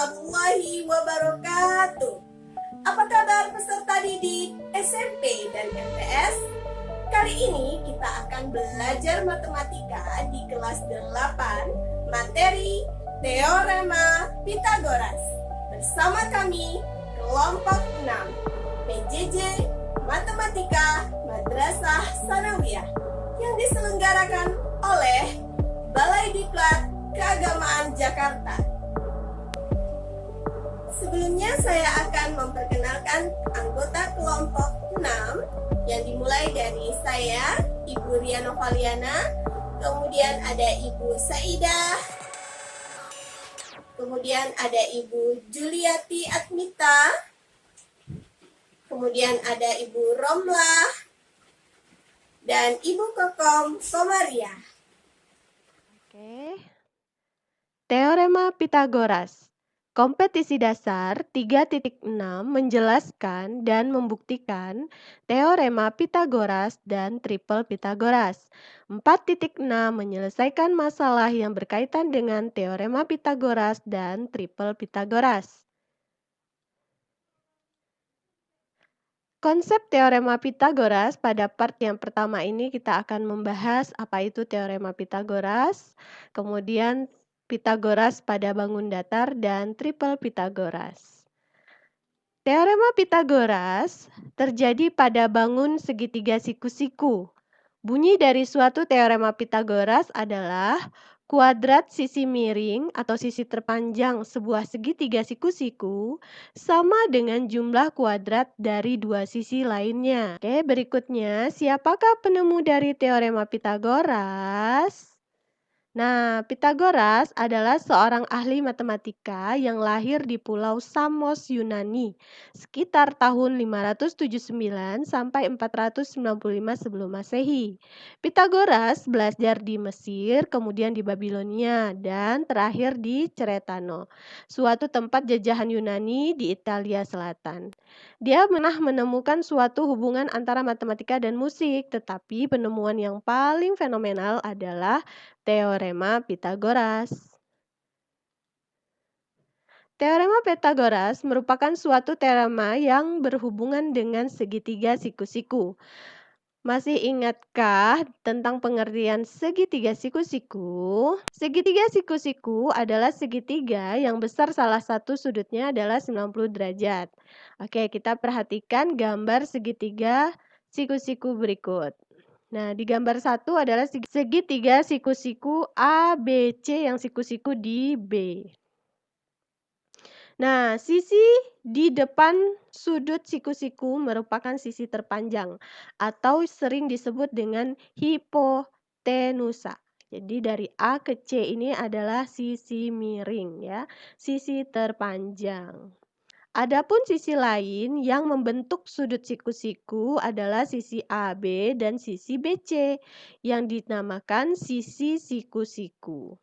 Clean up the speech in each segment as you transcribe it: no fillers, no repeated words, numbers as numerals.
warahmatullahi wabarakatuh. Apa kabar peserta didik SMP dan MTS? Kali ini kita akan belajar matematika di kelas 8, materi Teorema Pitagoras. Bersama kami, kelompok 6, PJJ Matematika Madrasah Sanawiyah, yang diselenggarakan oleh Balai Diklat Keagamaan Jakarta. Sebelumnya saya akan memperkenalkan anggota kelompok 6 yang dimulai dari saya, Ibu Ria Novaliana, kemudian ada Ibu Saidah, kemudian ada Ibu Juliati Atmita, kemudian ada Ibu Romlah, dan Ibu Kokom Komaria. Oke. Teorema Pitagoras. Kompetisi dasar 3.6 menjelaskan dan membuktikan teorema Pitagoras dan triple Pitagoras. 4.6 menyelesaikan masalah yang berkaitan dengan teorema Pitagoras dan triple Pitagoras. Konsep teorema Pitagoras pada part yang pertama ini kita akan membahas apa itu teorema Pitagoras, kemudian Pitagoras pada bangun datar, dan triple Pitagoras. Teorema Pitagoras terjadi pada bangun segitiga siku-siku. Bunyi dari suatu teorema Pitagoras adalah kuadrat sisi miring atau sisi terpanjang sebuah segitiga siku-siku sama dengan jumlah kuadrat dari dua sisi lainnya. Oke, berikutnya, siapakah penemu dari teorema Pitagoras? Nah, Pitagoras adalah seorang ahli matematika yang lahir di Pulau Samos, Yunani, sekitar tahun 579 sampai 495 sebelum Masehi. Pitagoras belajar di Mesir, kemudian di Babilonia, dan terakhir di Ceretano, suatu tempat jajahan Yunani di Italia Selatan. Dia pernah menemukan suatu hubungan antara matematika dan musik, tetapi penemuan yang paling fenomenal adalah Teorema Pitagoras. Teorema Pitagoras merupakan suatu teorema yang berhubungan dengan segitiga siku-siku. Masih ingatkah tentang pengertian segitiga siku-siku? Segitiga siku-siku adalah segitiga yang besar salah satu sudutnya adalah 90 derajat. Oke, kita perhatikan gambar segitiga siku-siku berikut. Nah, di gambar 1 adalah segitiga siku-siku ABC yang siku-siku di B. Nah, sisi di depan sudut siku-siku merupakan sisi terpanjang atau sering disebut dengan hipotenusa. Jadi dari A ke C ini adalah sisi miring ya, sisi terpanjang. Adapun sisi lain yang membentuk sudut siku-siku adalah sisi AB dan sisi BC yang dinamakan sisi siku-siku.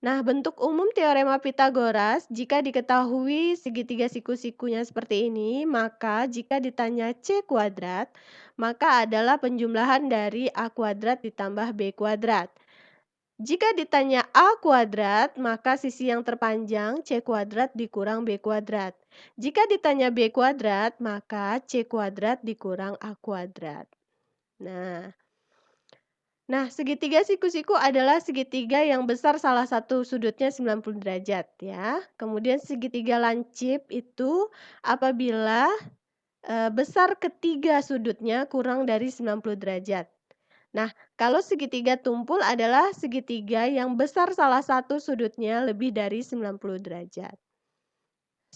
Nah, bentuk umum teorema Pitagoras, jika diketahui segitiga siku-sikunya seperti ini, maka jika ditanya C kuadrat, maka adalah penjumlahan dari A kuadrat ditambah B kuadrat. Jika ditanya A kuadrat, maka sisi yang terpanjang C kuadrat dikurang B kuadrat. Jika ditanya B kuadrat, maka C kuadrat dikurang A kuadrat. Nah, segitiga siku-siku adalah segitiga yang besar salah satu sudutnya 90 derajat ya. Kemudian segitiga lancip itu apabila besar ketiga sudutnya kurang dari 90 derajat. Nah, kalau segitiga tumpul adalah segitiga yang besar salah satu sudutnya lebih dari 90 derajat.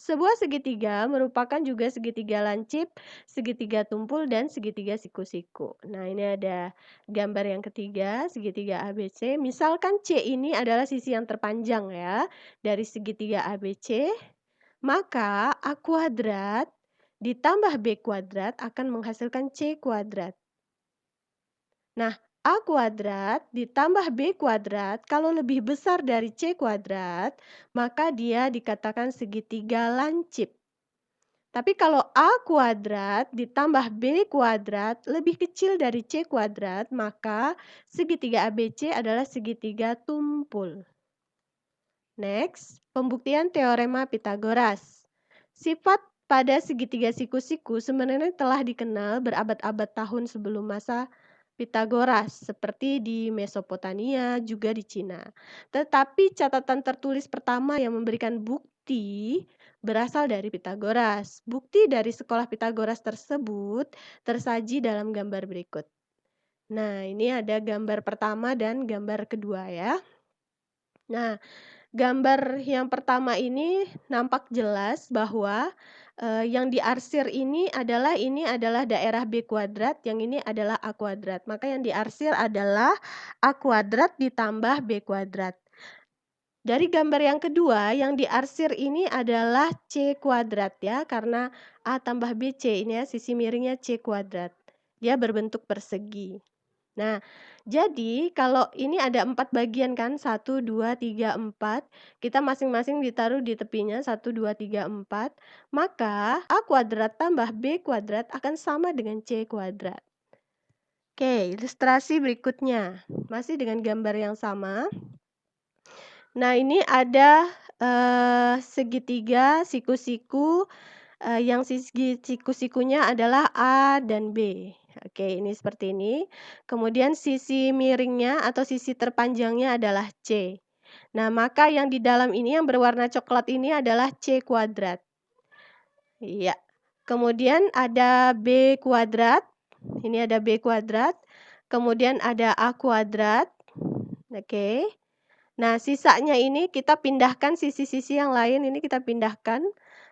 Sebuah segitiga merupakan juga segitiga lancip, segitiga tumpul, dan segitiga siku-siku. Nah, ini ada gambar yang ketiga, segitiga ABC. Misalkan C ini adalah sisi yang terpanjang ya, dari segitiga ABC, maka A kuadrat ditambah B kuadrat akan menghasilkan C kuadrat. Nah, A kuadrat ditambah B kuadrat kalau lebih besar dari C kuadrat, maka dia dikatakan segitiga lancip. Tapi kalau A kuadrat ditambah B kuadrat lebih kecil dari C kuadrat, maka segitiga ABC adalah segitiga tumpul. Next, pembuktian teorema Pitagoras. Sifat pada segitiga siku-siku sebenarnya telah dikenal berabad-abad tahun sebelum masa Pitagoras, seperti di Mesopotamia, juga di Cina. Tetapi catatan tertulis pertama yang memberikan bukti berasal dari Pitagoras. Bukti dari sekolah Pitagoras tersebut tersaji dalam gambar berikut. Nah, ini ada gambar pertama dan gambar kedua ya. Nah, gambar yang pertama ini nampak jelas bahwa, yang diarsir ini adalah daerah B kuadrat, yang ini adalah A kuadrat. Maka yang diarsir adalah A kuadrat ditambah B kuadrat. Dari gambar yang kedua, yang diarsir ini adalah C kuadrat ya, karena A tambah BC ini ya, sisi miringnya C kuadrat. Dia berbentuk persegi. Nah, jadi kalau ini ada 4 bagian kan, 1, 2, 3, 4. Kita masing-masing ditaruh di tepinya 1, 2, 3, 4. Maka A kuadrat tambah B kuadrat akan sama dengan C kuadrat. Oke, ilustrasi berikutnya. Masih dengan gambar yang sama. Nah, ini ada segitiga siku-siku yang siku-sikunya adalah A dan B. Oke, ini seperti ini. Kemudian sisi miringnya atau sisi terpanjangnya adalah C. Nah, maka yang di dalam ini yang berwarna coklat ini adalah C kuadrat. Iya. Kemudian ada B kuadrat. Ini ada B kuadrat. Kemudian ada A kuadrat. Oke. Nah, sisanya ini kita pindahkan sisi-sisi yang lain, ini kita pindahkan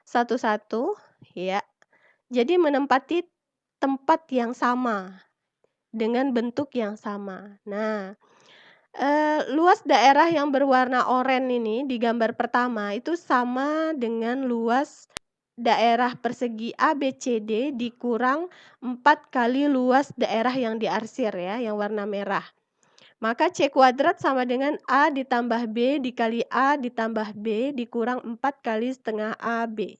satu-satu, ya. Jadi menempati tempat yang sama, dengan bentuk yang sama. Nah, luas daerah yang berwarna oranye ini di gambar pertama itu sama dengan luas daerah persegi ABCD dikurang 4 kali luas daerah yang diarsir ya, yang warna merah. Maka C kuadrat sama dengan A ditambah B dikali A ditambah B dikurang 4 kali setengah AB.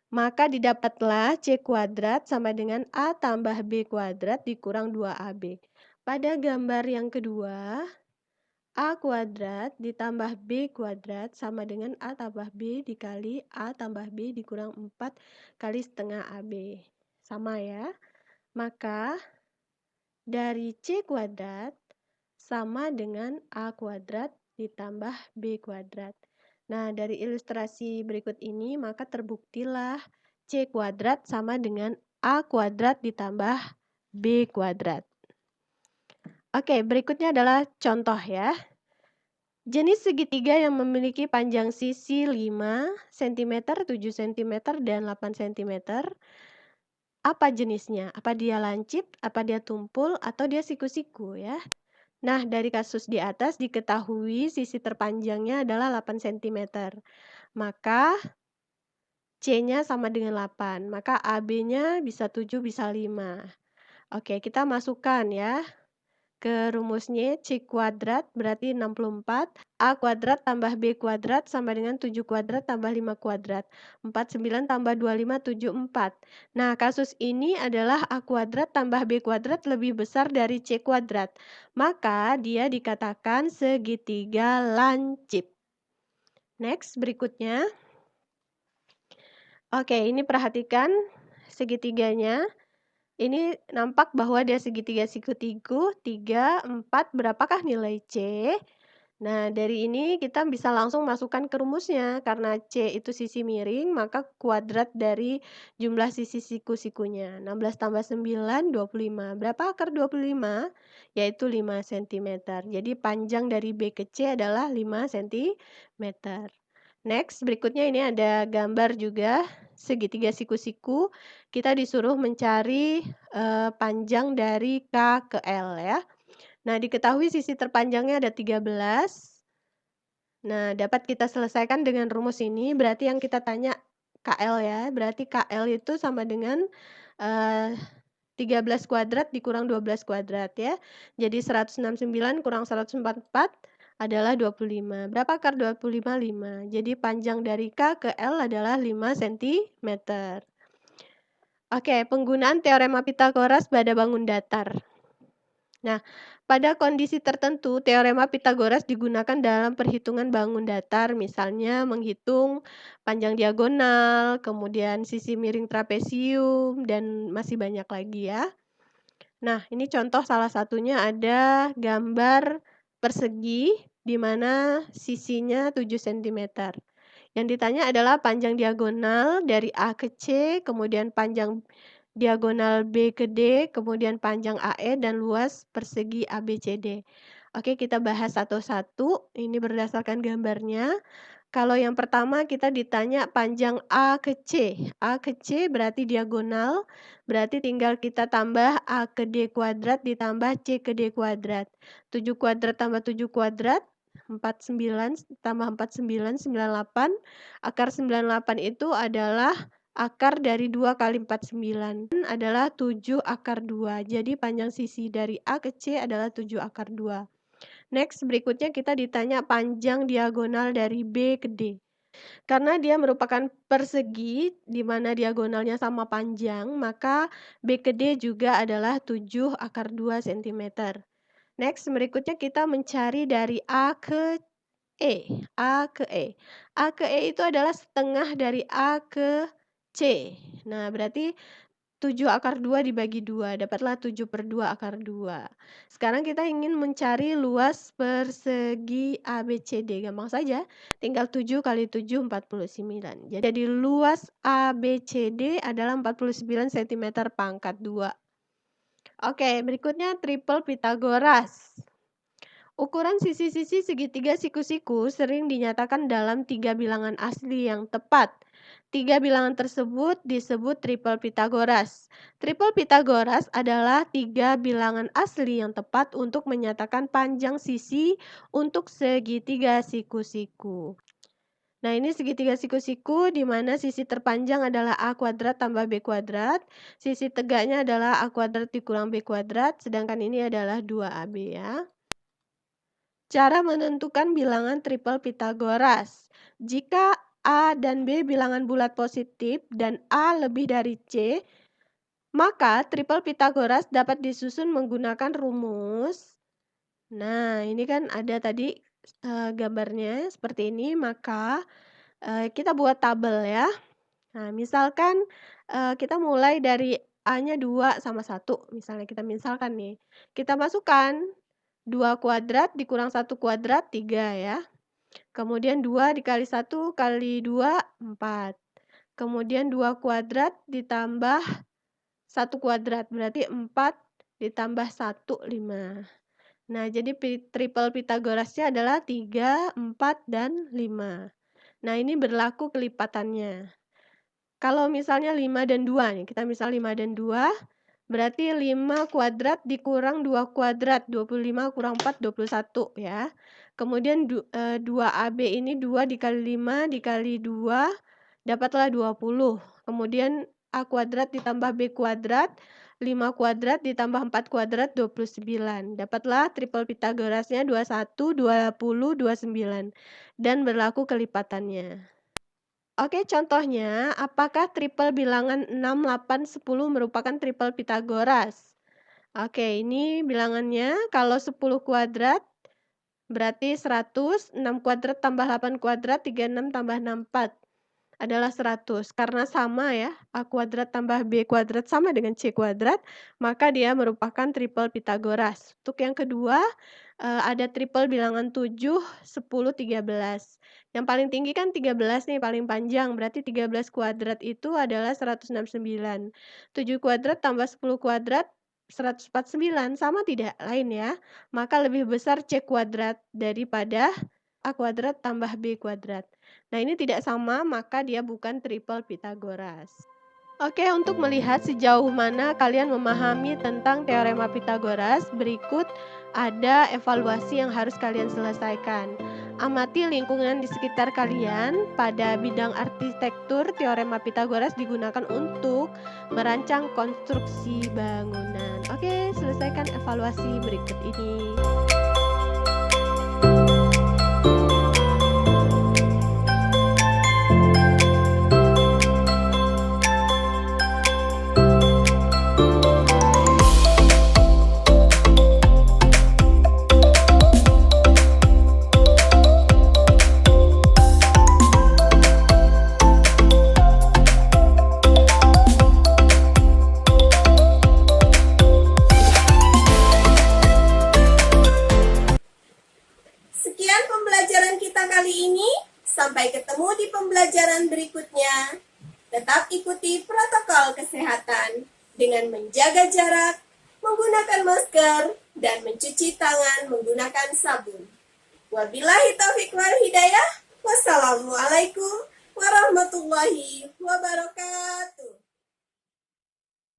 Maka didapatlah C kuadrat sama dengan A tambah B kuadrat dikurang 2AB. Pada gambar yang kedua, A kuadrat ditambah B kuadrat sama dengan A tambah B dikali A tambah B dikurang 4 kali setengah AB. Sama ya. Maka dari C kuadrat sama dengan A kuadrat ditambah B kuadrat. Nah, dari ilustrasi berikut ini maka terbuktilah C kuadrat sama dengan A kuadrat ditambah B kuadrat. Oke, berikutnya adalah contoh ya. Jenis segitiga yang memiliki panjang sisi 5 cm, 7 cm, dan 8 cm. Apa jenisnya? Apa dia lancip, apa dia tumpul, atau dia siku-siku ya? Nah, dari kasus di atas diketahui sisi terpanjangnya adalah 8 cm. Maka C-nya sama dengan 8. Maka AB-nya bisa 7, bisa 5. Oke, kita masukkan ya ke rumusnya. C kuadrat berarti 64. A kuadrat tambah B kuadrat sama dengan 7 kuadrat tambah 5 kuadrat. 49 tambah 25, 74. Nah, kasus ini adalah A kuadrat tambah B kuadrat lebih besar dari C kuadrat. Maka dia dikatakan segitiga lancip. Next, berikutnya. Oke, ini perhatikan segitiganya. Ini nampak bahwa dia segitiga siku-siku 3, 4. Berapakah nilai C? Nah, dari ini kita bisa langsung masukkan ke rumusnya. Karena C itu sisi miring, maka kuadrat dari jumlah sisi siku-sikunya. 16 tambah 9, 25. Berapa akar 25? Yaitu 5 cm. Jadi panjang dari B ke C adalah 5 cm. Next, berikutnya ini ada gambar juga segitiga siku-siku. Kita disuruh mencari panjang dari K ke L ya. Nah, diketahui sisi terpanjangnya ada 13. Nah, dapat kita selesaikan dengan rumus ini. Berarti yang kita tanya KL ya. Berarti KL itu sama dengan 13 kuadrat dikurang 12 kuadrat ya. Jadi 169 kurang 144 adalah 25. Berapa akar 25? 5. Jadi panjang dari K ke L adalah 5 cm. Oke, penggunaan teorema Pitagoras pada bangun datar. Nah, pada kondisi tertentu, teorema Pitagoras digunakan dalam perhitungan bangun datar, misalnya menghitung panjang diagonal, kemudian sisi miring trapesium, dan masih banyak lagi ya. Nah, ini contoh salah satunya ada gambar persegi di mana sisinya 7 cm. Yang ditanya adalah panjang diagonal dari A ke C, kemudian panjang diagonal B ke D, kemudian panjang AE dan luas persegi ABCD. Oke, kita bahas satu-satu. Ini berdasarkan gambarnya. Kalau yang pertama kita ditanya panjang A ke C. A ke C berarti diagonal, berarti tinggal kita tambah A ke D kuadrat ditambah C ke D kuadrat. 7 kuadrat tambah 7 kuadrat, 49 tambah 49, 98. Akar 98 itu adalah akar dari 2 kali 49 adalah 7 akar 2. Jadi panjang sisi dari A ke C adalah 7 akar 2. Next, berikutnya kita ditanya panjang diagonal dari B ke D. Karena dia merupakan persegi di mana diagonalnya sama panjang, maka B ke D juga adalah 7 akar 2 cm. Next, berikutnya kita mencari dari A ke E. A ke E. A ke E itu adalah setengah dari A ke C. Nah, berarti 7 akar 2 dibagi 2, dapatlah 7/2 akar 2. Sekarang kita ingin mencari luas persegi ABCD, gampang saja, tinggal 7 kali 7, 49. Jadi luas ABCD adalah 49 cm pangkat 2. Oke, berikutnya triple Pitagoras. Ukuran sisi-sisi segitiga siku-siku sering dinyatakan dalam 3 bilangan asli yang tepat. 3 bilangan tersebut disebut triple Pitagoras. Triple Pitagoras adalah 3 bilangan asli yang tepat untuk menyatakan panjang sisi untuk segitiga siku-siku. Nah, ini segitiga siku-siku di mana sisi terpanjang adalah A kuadrat tambah B kuadrat, sisi tegaknya adalah A kuadrat dikurang B kuadrat, sedangkan ini adalah 2AB ya. Cara menentukan bilangan triple Pitagoras. Jika A dan B bilangan bulat positif dan A lebih dari C, maka triple Pitagoras dapat disusun menggunakan rumus. Nah, ini kan ada tadi gambarnya seperti ini, maka kita buat tabel ya. Nah, misalkan kita mulai dari A-nya 2 sama 1, misalnya kita misalkan nih. Kita masukkan 2 kuadrat dikurang 1 kuadrat, 3 ya. Kemudian 2 dikali 1 kali 2, 4. Kemudian 2 kuadrat ditambah 1 kuadrat, berarti 4 ditambah 1, 5. Nah, jadi triple Pitagorasnya adalah 3, 4, dan 5. Nah, ini berlaku kelipatannya. Kalau misalnya 5 dan 2 nih, kita misal 5 dan 2, berarti 5 kuadrat dikurang 2 kuadrat, 25 kurang 4, 21 ya. Kemudian 2AB ini 2 dikali 5 dikali 2, dapatlah 20. Kemudian A kuadrat ditambah B kuadrat, 5 kuadrat ditambah 4 kuadrat, 29. Dapatlah triple Pitagorasnya 21, 20, 29. Dan berlaku kelipatannya. Oke, contohnya, apakah triple bilangan 6, 8, 10 merupakan triple Pitagoras? Oke, ini bilangannya kalau 10 kuadrat berarti 100, 6 kuadrat tambah 8 kuadrat, 36 tambah 64 adalah 100. Karena sama ya, A kuadrat tambah B kuadrat sama dengan C kuadrat, maka dia merupakan triple Pitagoras. Untuk yang kedua, ada triple bilangan 7, 10, 13. Yang paling tinggi kan 13 nih, paling panjang. Berarti 13 kuadrat itu adalah 169. 7 kuadrat tambah 10 kuadrat, 149. Sama tidak? Lain ya. Maka lebih besar C kuadrat daripada A kuadrat tambah B kuadrat. Nah, ini tidak sama, maka dia bukan triple Pitagoras. Oke, untuk melihat sejauh mana kalian memahami tentang teorema Pitagoras, berikut ada evaluasi yang harus kalian selesaikan. Amati lingkungan di sekitar kalian. Pada bidang arsitektur, teorema Pitagoras digunakan untuk merancang konstruksi bangunan. Oke, selesaikan evaluasi berikut ini. Sampai ketemu di pembelajaran berikutnya. Tetap ikuti protokol kesehatan dengan menjaga jarak, menggunakan masker, dan mencuci tangan menggunakan sabun. Wabillahi taufiq wal hidayah. Wassalamualaikum warahmatullahi wabarakatuh.